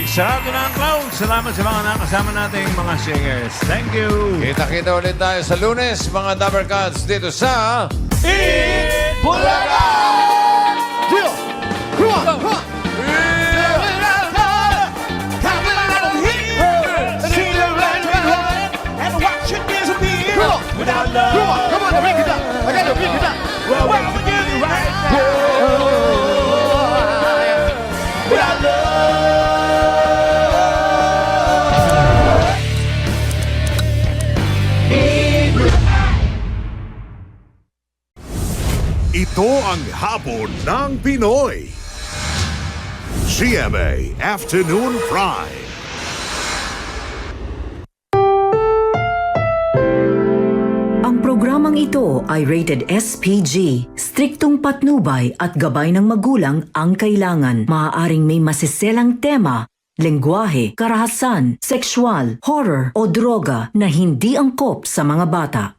sarado na ang cloud. Salamat sa mga nakasama nating mga singers. Thank you. Kita-kita ulit tayo sa Lunes, mga Dabber Cats, dito sa... Eat Bulaga! Jill, come on, come on. Without love, Come on, the break it up. I got to break it up. well, what would you do right now? Without Ito ang hapon ng Pinoy. CMA Afternoon Prime. Ang programang ito ay rated SPG. Striktong patnubay at gabay ng magulang ang kailangan. Maaaring may masiselang tema, lengguwahe, karahasan, sexual, horror o droga na hindi angkop sa mga bata.